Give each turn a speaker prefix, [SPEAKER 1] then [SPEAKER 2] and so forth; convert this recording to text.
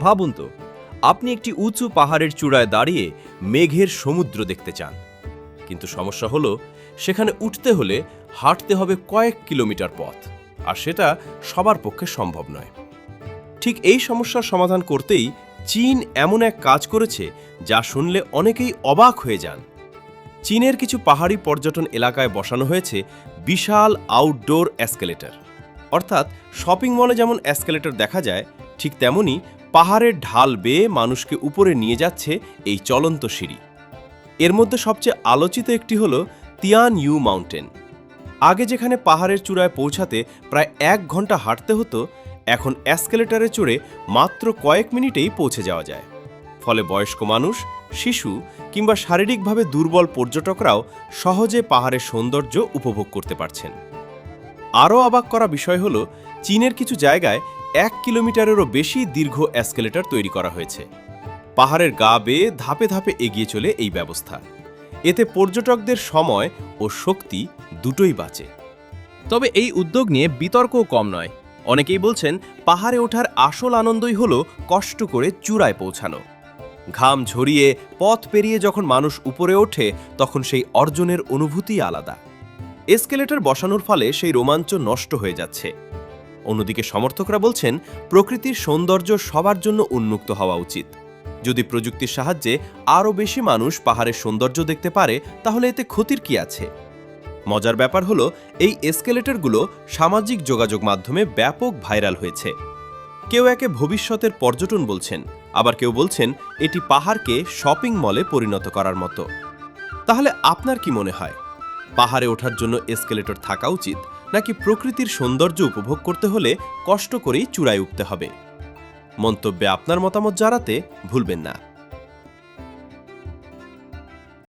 [SPEAKER 1] ভাবুন তো, আপনি একটি উঁচু পাহাড়ের চূড়ায় দাঁড়িয়ে মেঘের সমুদ্র দেখতে চান, কিন্তু সমস্যা হলো সেখানে উঠতে হলে হাঁটতে হবে কয়েক কিলোমিটার পথ, আর সেটা সবার পক্ষে সম্ভব নয়। ঠিক এই সমস্যার সমাধান করতেই চীন এমন এক কাজ করেছে যা শুনলে অনেকেই অবাক হয়ে যান। চীনের কিছু পাহাড়ি পর্যটন এলাকায় বসানো হয়েছে বিশাল আউটডোর এসকেলেটর। অর্থাৎ শপিং মলে যেমন এসকেলেটর দেখা যায়, ঠিক তেমনি পাহাড়ের ঢাল বেয়ে মানুষকে উপরে নিয়ে যাচ্ছে এই চলন্ত সিঁড়ি। এর মধ্যে সবচেয়ে আলোচিত একটি হল তিয়ান ইউ মাউন্টেন। আগে যেখানে পাহাড়ের চূড়ায় পৌঁছাতে প্রায় 1 ঘন্টা হাঁটতে হতো, এখন এসকেলেটরে চড়ে মাত্র কয়েক মিনিটেই পৌঁছে যাওয়া যায়। ফলে বয়স্ক মানুষ, শিশু কিংবা শারীরিকভাবে দুর্বল পর্যটকরাও সহজে পাহাড়ের সৌন্দর্য উপভোগ করতে পারছেন। আরও অবাক করা বিষয় হল, চীনের কিছু জায়গায় 1 কিলোমিটারেরও বেশি দীর্ঘ এসকেলেটর তৈরি করা হয়েছে। পাহাড়ের গা বেয়ে ধাপে ধাপে এগিয়ে চলে এই ব্যবস্থা। এতে পর্যটকদের সময় ও শক্তি দুটোই বাঁচে। তবে এই উদ্যোগ নিয়ে বিতর্কও কম নয়। অনেকেই বলছেন পাহাড়ে ওঠার আসল আনন্দই হল কষ্ট করে চূড়ায় পৌঁছানো। ঘাম ঝরিয়ে পথ পেরিয়ে যখন মানুষ উপরে ওঠে, তখন সেই অর্জনের অনুভূতি আলাদা। এসকেলেটর বসানোর ফলে সেই রোমাঞ্চ নষ্ট হয়ে যাচ্ছে। অন্যদিকে সমর্থকরা বলছেন প্রকৃতির সৌন্দর্য সবার জন্য উন্মুক্ত হওয়া উচিত। যদি প্রযুক্তির সাহায্যে আরও বেশি মানুষ পাহাড়ের সৌন্দর্য দেখতে পারে, তাহলে এতে ক্ষতির কি আছে? মজার ব্যাপার হলো, এই এসকেলেটরগুলো সামাজিক যোগাযোগ মাধ্যমে ব্যাপক ভাইরাল হয়েছে। কেউ একে ভবিষ্যতের পর্যটন বলছেন, আবার কেউ বলছেন এটি পাহাড়কে শপিং মলে পরিণত করার মতো। তাহলে আপনার কি মনে হয়, পাহাড়ে ওঠার জন্য এসকেলেটর থাকা উচিত, নাকি প্রকৃতির সৌন্দর্য উপভোগ করতে হলে কষ্ট করেই চূড়ায় উঠতে হবে? মন্তব্যে আপনার মতামত জানাতে ভুলবেন না।